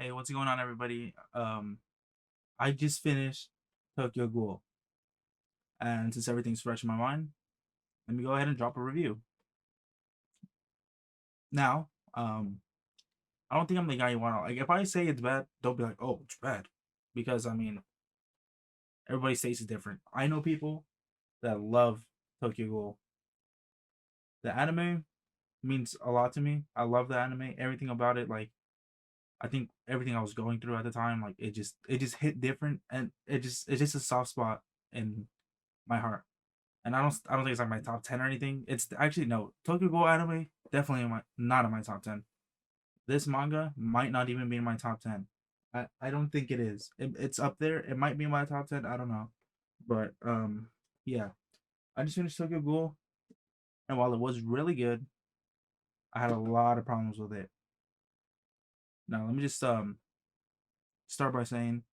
Hey, what's going on, everybody? I just finished Tokyo Ghoul, and since everything's fresh in my mind, let me go ahead and drop a review. Now, I don't think I'm the guy you want to like. If I say it's bad, don't be like, "Oh, it's bad," because I mean, everybody's taste is different. I know people that love Tokyo Ghoul. The anime means a lot to me. I love the anime, everything about it. Like, I think everything I was going through at the time, like it just hit different, and it's just a soft spot in my heart. And I don't think it's like my top 10 or anything. It's actually no Tokyo Ghoul anime definitely not in my top 10. This manga might not even be in my top 10. I don't think it is. It's up there. It might be in my top 10. I don't know, but yeah. I just finished Tokyo Ghoul, and while it was really good, I had a lot of problems with it. Now let me just start by saying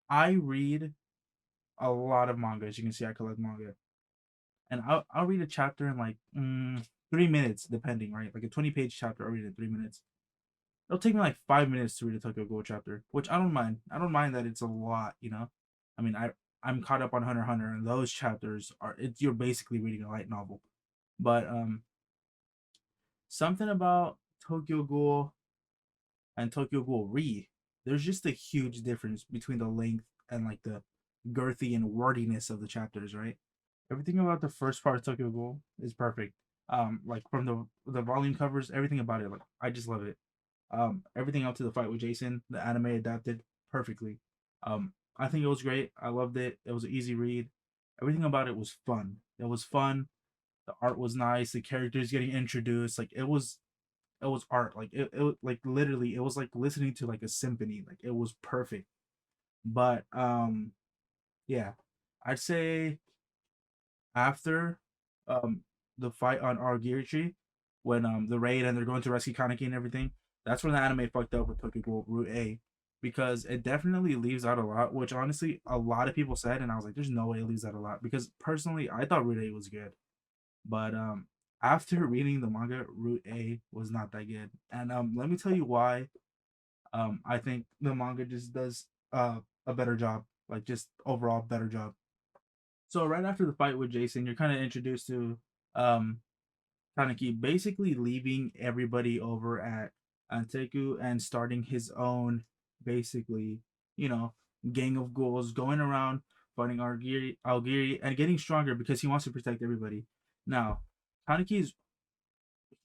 I read a lot of manga. As you can see, I collect manga, and I'll read a chapter in like 3 minutes, depending, right? Like a 20-page chapter, I'll read it in 3 minutes. It'll take me like 5 minutes to read a Tokyo Ghoul chapter, which I don't mind. I don't mind that it's a lot, you know. I mean, I'm caught up on Hunter x Hunter, and those chapters are you're basically reading a light novel. But something about Tokyo Ghoul and Tokyo Ghoul Re, there's just a huge difference between the length and like the girthy and wordiness of the chapters, right? Everything about the first part of Tokyo Ghoul is perfect. Like from the volume covers, everything about it, like I just love it. Everything up to the fight with Jason, the anime adapted perfectly. I think it was great. I loved it. It was an easy read. Everything about it was fun. It was fun. The art was nice. The characters getting introduced, like it was art. Like it like literally, it was like listening to like a symphony. Like it was perfect. But yeah, I'd say after um the fight on Argirichi, when the raid and they're going to rescue Kaneki and everything, that's when the anime fucked up with Tokyo Ghoul Route A, because it definitely leaves out a lot, which honestly a lot of people said, and I was like, there's no way it leaves out a lot, because personally I thought Route A was good, but after reading the manga, Route A was not that good, and let me tell you why. I think the manga just does a better job, like just overall better job. So right after the fight with Jason, you're kind of introduced to um Kaneki basically leaving everybody over at Anteku and starting his own, basically, you know, gang of ghouls, going around fighting Algiri and getting stronger because he wants to protect everybody. Now, Kaneki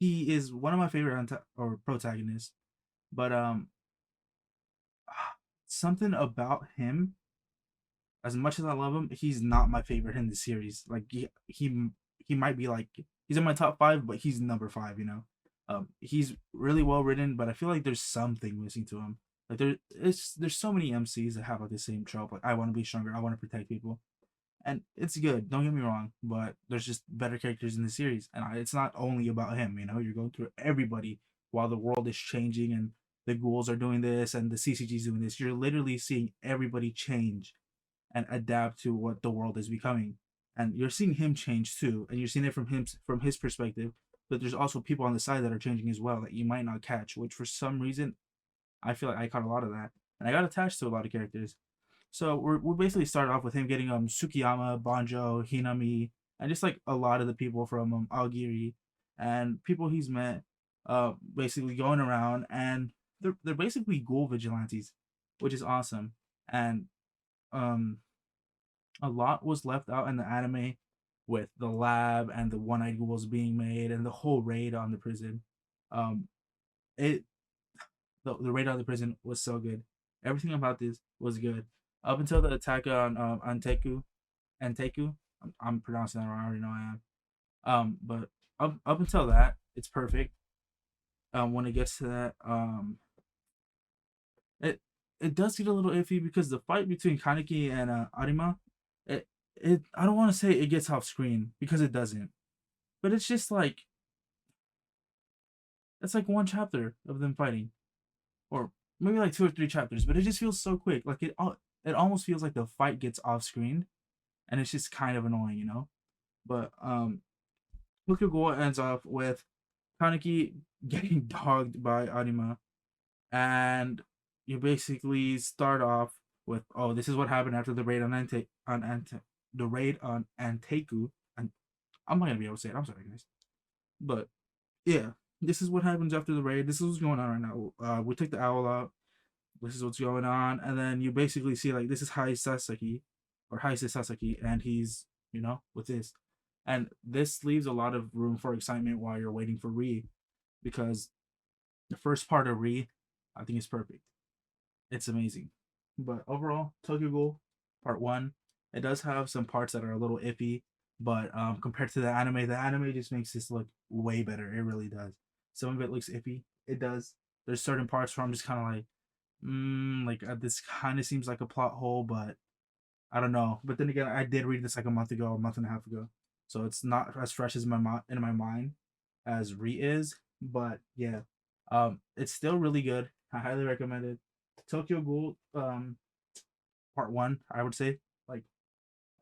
is one of my favorite or protagonists, but something about him, as much as I love him, he's not my favorite in the series. Like he might be like he's in my top five, but he's number five. He's really well written, but I feel like there's something missing to him. Like there's so many MCs that have like the same trope. Like I want to be stronger, I want to protect people, and it's good. Don't get me wrong, but there's just better characters in the series, and it's not only about him. You're going through everybody while the world is changing and the ghouls are doing this and the CCG's doing this. You're literally seeing everybody change and adapt to what the world is becoming. And you're seeing him change too, and you're seeing it from his perspective. But there's also people on the side that are changing as well that you might not catch, which for some reason I feel like I caught a lot of that, and I got attached to a lot of characters. So we basically started off with him getting Sukiyama, Banjo, Hinami, and just like a lot of the people from Algiri and people he's met, basically going around, and they're basically ghoul vigilantes, which is awesome. And um a lot was left out in the anime with the lab and the one-eyed ghouls being made and the whole raid on the prison. Um, it the raid on the prison was so good. Everything about this was good up until the attack on Anteku. I'm pronouncing that wrong. I already know I am. But up until that, it's perfect. When it gets to that, it it does get a little iffy because the fight between Kaneki and Arima, it I don't want to say it gets off screen because it doesn't, but it's just like it's like one chapter of them fighting, or maybe like two or three chapters, but it just feels so quick. Like it almost feels like the fight gets off screen, and it's just kind of annoying. But Tokyo Ghoul ends off with Kaneki getting dogged by Arima, and you basically start off with, oh, this is what happened after the raid the raid on Anteku. And I'm not gonna be able to say it. I'm sorry, guys. But yeah, this is what happens after the raid. This is what's going on right now. We took the owl out. This is what's going on, and then you basically see like this is Haise Sasaki, and he's with this, and this leaves a lot of room for excitement while you're waiting for Ri, because the first part of Ri, I think is perfect. It's amazing, but overall, Tokyo Ghoul Part One, it does have some parts that are a little iffy, but compared to the anime just makes this look way better. It really does. Some of it looks iffy. It does. There's certain parts where I'm just kind of like, this kind of seems like a plot hole, but I don't know. But then again, I did read this like a month ago, a month and a half ago, so it's not as fresh as in my mind as Re is. But yeah, it's still really good. I highly recommend it. Tokyo Ghoul, Part One, I would say. Like,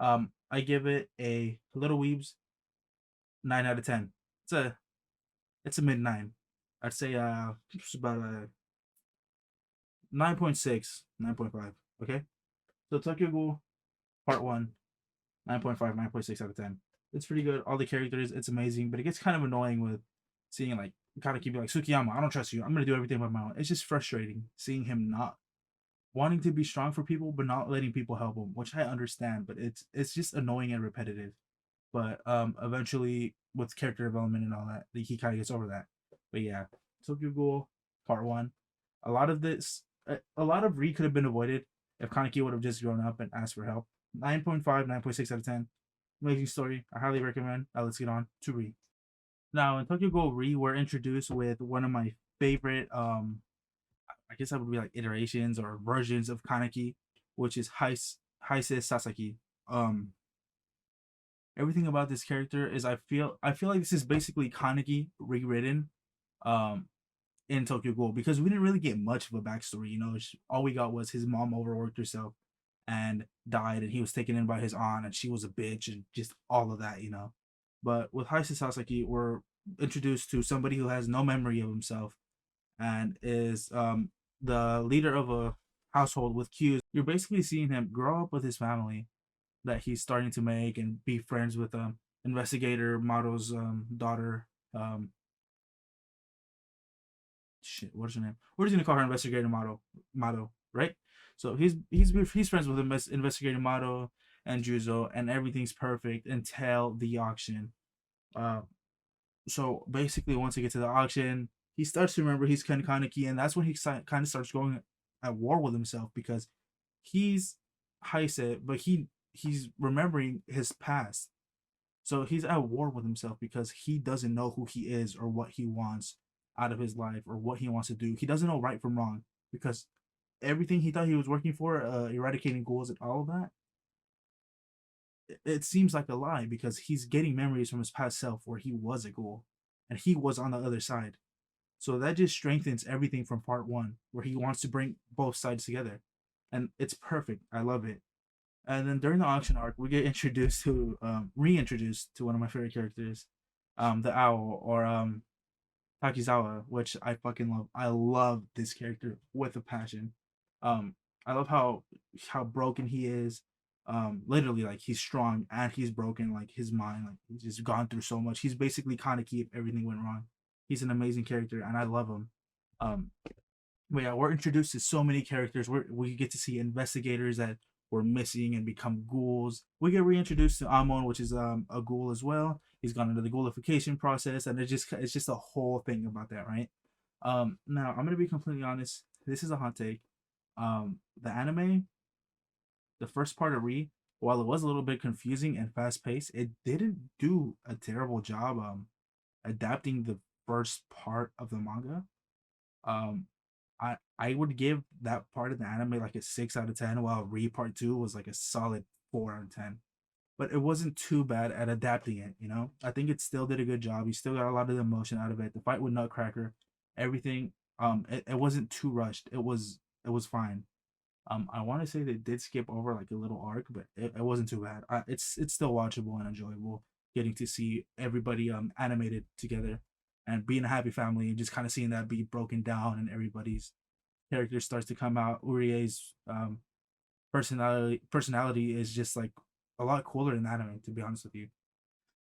I give it a Little Weebs 9 out of 10. It's a it's a mid nine. I'd say it's about a 9.6, 9.5. Okay, so Tokyo Ghoul Part One, 9.5, 9.6 out of 10. It's pretty good. All the characters, it's amazing, but it gets kind of annoying with seeing like kind of keep like Sukiyama. I don't trust you. I'm gonna do everything by my own. It's just frustrating seeing him not wanting to be strong for people, but not letting people help him, which I understand. But it's just annoying and repetitive. But eventually with character development and all that, he kind of gets over that. But yeah, Tokyo Ghoul Part One. A lot of Re could have been avoided if Kaneki would have just grown up and asked for help. 9.5, 9.6 out of 10. Amazing story. I highly recommend. Now let's get on to Re. Now in Tokyo Ghoul Re, we're introduced with one of my favorite I guess that would be like iterations or versions of Kaneki, which is Heise Sasaki. Um Everything about this character is I feel like this is basically Kaneki rewritten um in Tokyo Ghoul, because we didn't really get much of a backstory. All we got was his mom overworked herself and died, and he was taken in by his aunt, and she was a bitch, and just all of that. But with Heise Sasaki, we're introduced to somebody who has no memory of himself and is the leader of a household with cues. You're basically seeing him grow up with his family that he's starting to make and be friends with investigator Mado's daughter. Um, what's her name? We're just gonna call her investigator Mado, right? So he's friends with investigator Mado and Juzo, and everything's perfect until the auction. Uh, so basically, once he gets to the auction, he starts to remember he's Kaneki, and that's when he kind of starts going at war with himself, because he's Heise, but he's remembering his past. So he's at war with himself because he doesn't know who he is or what he wants out of his life or what he wants to do. He doesn't know right from wrong, because everything he thought he was working for, eradicating ghouls and all of that, it seems like a lie, because he's getting memories from his past self where he was a ghoul and he was on the other side. So that just strengthens everything from part one, where he wants to bring both sides together. And it's perfect. I love it. And then during the auction arc, we get reintroduced to one of my favorite characters, the owl, or Takizawa, which I fucking love. I love this character with a passion. Um, I love how broken he is. Literally, like, he's strong and he's broken. Like, his mind, like, he's just gone through so much. He's basically Kaneki if everything went wrong. He's an amazing character, and I love him. Um, but yeah, we're introduced to so many characters. We get to see investigators that were missing and become ghouls. We get reintroduced to Amon, which is a ghoul as well. He's gone into the ghoulification process, and it's just a whole thing about that, right? Now I'm gonna be completely honest. This is a hot take. The anime, the first part of Re, while it was a little bit confusing and fast paced, it didn't do a terrible job adapting the first part of the manga. Um, I would give that part of the anime like a 6 out of 10, while Re Part Two was like a solid 4 out of 10. But it wasn't too bad at adapting it. I think it still did a good job. You still got a lot of the emotion out of it. The fight with Nutcracker, everything. It wasn't too rushed. It was fine. I want to say they did skip over like a little arc, but it wasn't too bad. It's still watchable and enjoyable. Getting to see everybody animated together and being a happy family, and just kind of seeing that be broken down and everybody's character starts to come out. Urie's personality is just like a lot cooler in anime, to be honest with you.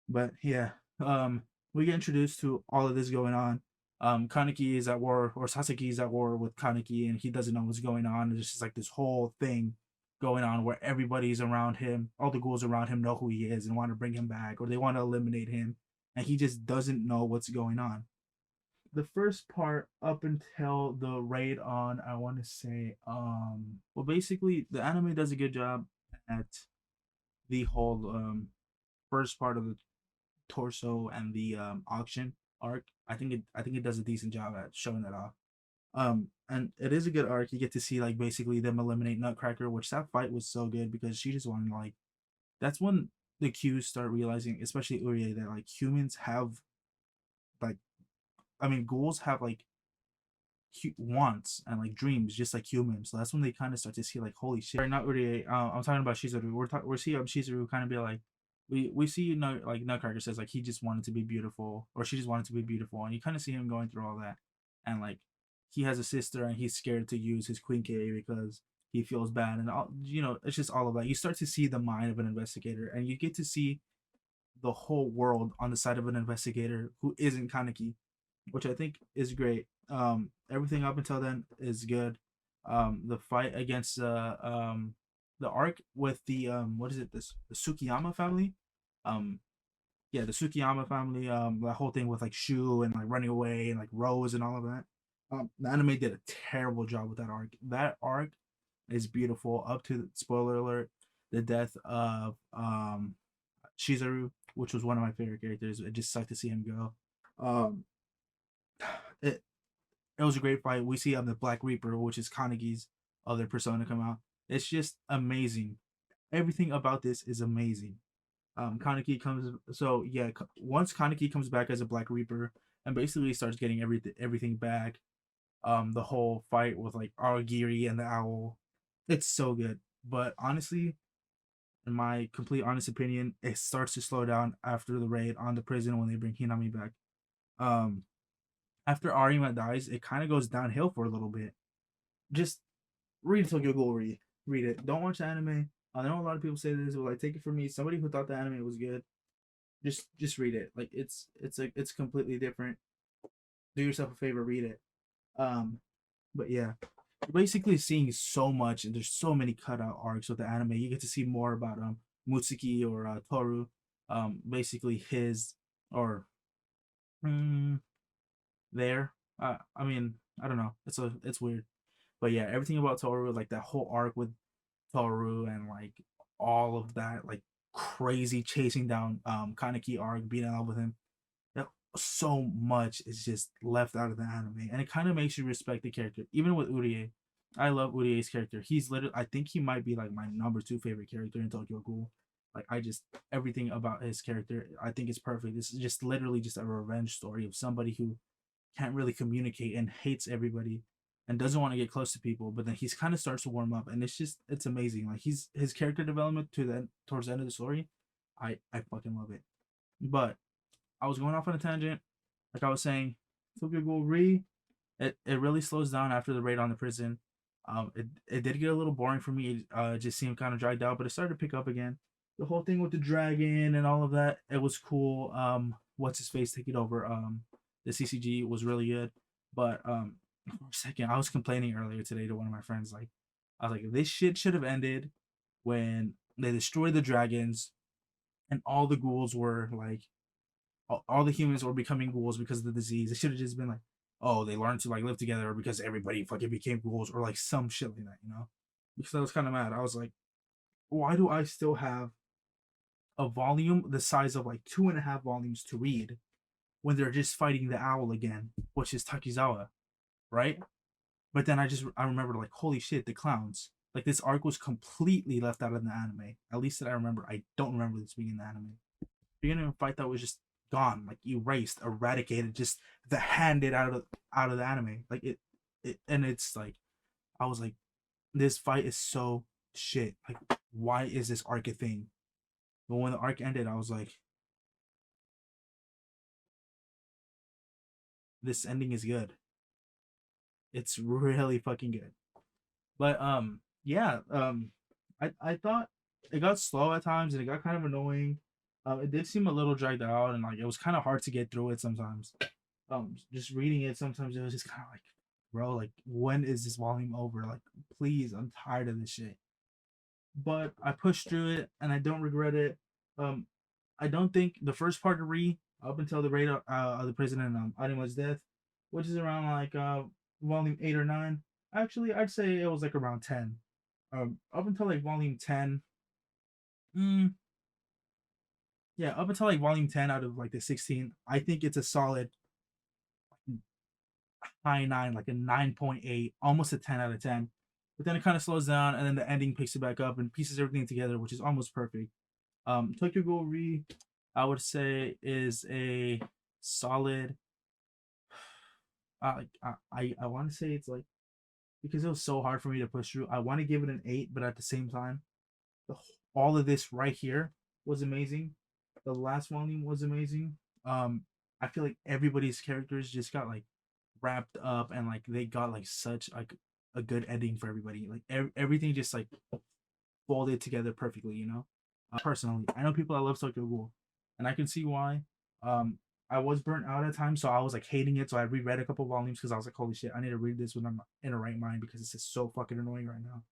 But yeah, um, we get introduced to all of this going on. Kaneki is at war, or Sasaki is at war with Kaneki, and he doesn't know what's going on. There's just like this whole thing going on where everybody's around him, all the ghouls around him know who he is and want to bring him back, or they want to eliminate him, and he just doesn't know what's going on. The first part up until the raid on, I want to say, well, basically the anime does a good job at the whole first part of the torso and the auction arc. I think it does a decent job at showing that off. And it is a good arc. You get to see like basically them eliminate Nutcracker, which that fight was so good because she just wanted like, that's when the Qs start realizing, especially Urie, that like humans have like, I mean ghouls have like wants and like dreams just like humans. So that's when they kind of start to see like, holy shit. Sorry, not Urie. I'm talking about Shizuru. We're seeing Shizuru kind of be like, we see like Nutcracker says like he just wanted to be beautiful, or she just wanted to be beautiful, and you kind of see him going through all that, and like he has a sister and he's scared to use his Queen K because he feels bad, and all, it's just all of that. You start to see the mind of an investigator, and you get to see the whole world on the side of an investigator who isn't Kaneki, which I think is great. Everything up until then is good. The fight against the arc with the what is it, this the Sukiyama family, um yeah, the Sukiyama family, the whole thing with like Shu and like running away and like Rose and all of that. The anime did a terrible job with that arc. That arc is beautiful up to, spoiler alert, the death of Shizuru, which was one of my favorite characters. It just sucked to see him go. Um, it it was a great fight. We see the Black Reaper, which is Kanegi's other persona, come out. It's just amazing. Everything about this is amazing. Kaneki comes, so yeah. Once Kaneki comes back as a Black Reaper and basically starts getting everything back. The whole fight with like Aragiri and the owl, it's so good. But honestly, in my complete honest opinion, it starts to slow down after the raid on the prison when they bring Hinami back. Um, After Arima dies, it kind of goes downhill for a little bit. Just read Tokyo Ghoul. Read it. Don't watch the anime. I know a lot of people say this, but like, take it from me, somebody who thought the anime was good. Just read it. Like it's completely different. Do yourself a favor, read it. Um, but yeah, you're basically seeing so much, and there's so many cutout arcs with the anime. You get to see more about Mutsuki or Toru, basically his or mm, there. I mean, I don't know. It's weird, but yeah, everything about Toru, like that whole arc with Toru and like all of that, like crazy chasing down Kaneki arc, being in love with him. That so much is just left out of the anime, and it kind of makes you respect the character, even with Urie. I love Urie's character. He's literally, I think he might be like my number two favorite character in Tokyo Ghoul. Like I just, everything about his character, I think is perfect. This is just literally just a revenge story of somebody who can't really communicate and hates everybody and doesn't want to get close to people, but then he's kind of starts to warm up, and it's amazing. Like his character development to the towards the end of the story, I fucking love it. But I was going off on a tangent. Like I was saying, Tokyo Ghoul Re, it really slows down after the raid on the prison. It did get a little boring for me. It just seemed kind of dragged out, but it started to pick up again. The whole thing with the dragon and all of that, it was cool. What's his face taking over? The CCG was really good, but for a second, I was complaining earlier today to one of my friends. Like, I was like, this shit should have ended when they destroyed the dragons and all the ghouls were like, all the humans were becoming ghouls because of the disease. It should have just been like, oh, they learned to like live together because everybody fucking became ghouls, or like some shit like that. Because I was kind of mad. I was like, why do I still have a volume the size of like 2.5 volumes to read when they're just fighting the owl again, which is Takizawa, right? But then I remember like, holy shit, the clowns. Like this arc was completely left out of the anime. At least that I remember. I don't remember this being in the anime. Beginning of a fight that was just gone, like erased, eradicated, just the handed out of the anime. Like and it's like, I was like, this fight is so shit. Like, why is this arc a thing? But when the arc ended, I was like, this ending is good. It's really fucking good. But yeah, I thought it got slow at times and it got kind of annoying. It did seem a little dragged out and like it was kind of hard to get through it sometimes. Just reading it sometimes it was just kind of like, bro, like when is this volume over? Like, please, I'm tired of this shit. But I pushed through it and I don't regret it. Um, I don't think the first part to read up until the raid of the president Anima's death, which is around like volume 8 or 9. Actually, I'd say it was like around 10. Up until like volume 10. Mm, yeah, up until like volume 10 out of like the 16, I think it's a solid high 9, like a 9.8, almost a 10 out of 10. But then it kind of slows down, and then the ending picks it back up and pieces everything together, which is almost perfect. Tokyo Ghoul Re, I would say, is a solid. I want to say it's like, because it was so hard for me to push through. I want to give it an 8, but at the same time, the, all of this right here was amazing. The last volume was amazing. I feel like everybody's characters just got like wrapped up and like they got like such like a good ending for everybody. Like everything just like folded together perfectly. Personally, I know people that love Tokyo Ghoul, and I can see why. I was burnt out at times, so I was like hating it. So I reread a couple volumes because I was like, holy shit, I need to read this when I'm in the right mind because it's just so fucking annoying right now.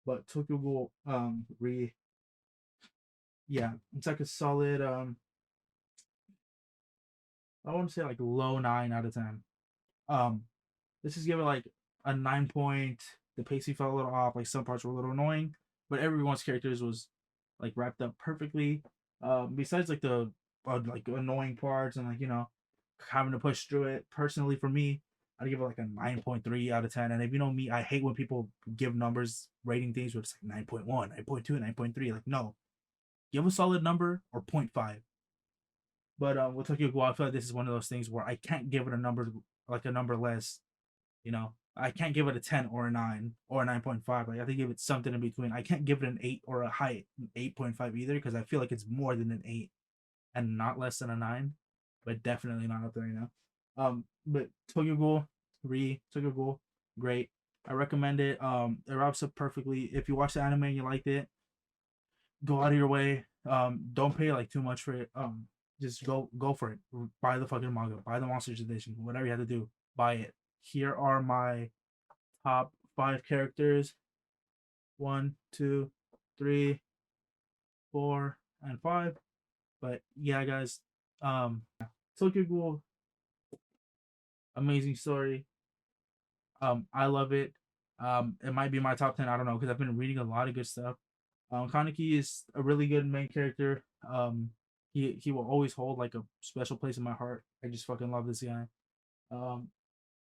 But Tokyo Ghoul, yeah, it's like a solid I want to say like low 9 out of 10. Um, let's just give it like a 9 point. The pacing felt a little off. Like some parts were a little annoying, but everyone's characters was like wrapped up perfectly. Besides like the like annoying parts and like having to push through it. Personally, for me, I'd give it like a 9.3 out of 10. And if you know me, I hate when people give numbers rating things where it's like 9.1, 9.2, 9.3. Like no, give a solid number or point 0.5. But with Tokyo Ghoul, I feel like this is one of those things where I can't give it a number like a number less. I can't give it a 10 or a 9 or a 9.5. Like I have to give it something in between. I can't give it an 8 or a high 8.5 either because I feel like it's more than an 8 and not less than a 9, but definitely not up there. But Tokyo Ghoul, great. I recommend it. It wraps up perfectly. If you watch the anime and you liked it, go out of your way. Don't pay like too much for it. Just go for it. Buy the fucking manga. Buy the Monsters edition. Whatever you have to do, buy it. Here are my top 5 characters. 1, 2, 3, 4, and 5. But yeah, guys. Tokyo Ghoul, amazing story. I love it. It might be my top 10. I don't know because I've been reading a lot of good stuff. Kaneki is a really good main character. He will always hold like a special place in my heart. I just fucking love this guy. Um,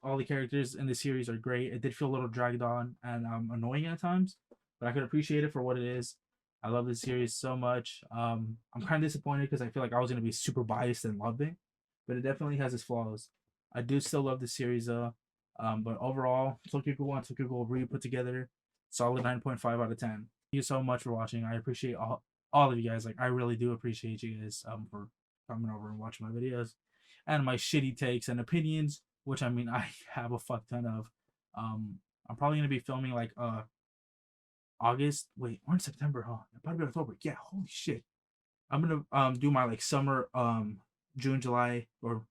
all the characters in the series are great. It did feel a little dragged on and annoying at times, but I could appreciate it for what it is. I love this series so much. I'm kind of disappointed because I feel like I was gonna be super biased and love it, but it definitely has its flaws. I do still love the series though. But overall, Tokyo Ghoul and Tokyo Ghoul really put together, solid 9.5 out of 10. Thank you so much for watching. I appreciate all of you guys. Like I really do appreciate you guys for coming over and watching my videos and my shitty takes and opinions, which I mean I have a fuck ton of. I'm probably gonna be filming like August. Wait, we're in September, huh? It'll probably be October. Yeah, holy shit. I'm gonna do my like summer June, July, or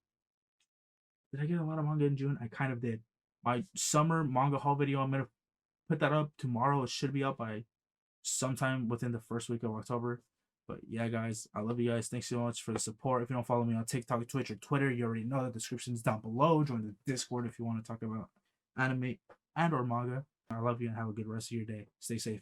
did I get a lot of manga in June? I kind of did. My summer manga haul video, I'm gonna put that up tomorrow. It should be up by sometime within the first week of October. But yeah, guys, I love you guys. Thanks so much for the support. If you don't follow me on TikTok, Twitch, or Twitter, you already know the description's down below. Join the Discord if you want to talk about anime and or manga. I love you and have a good rest of your day. Stay safe.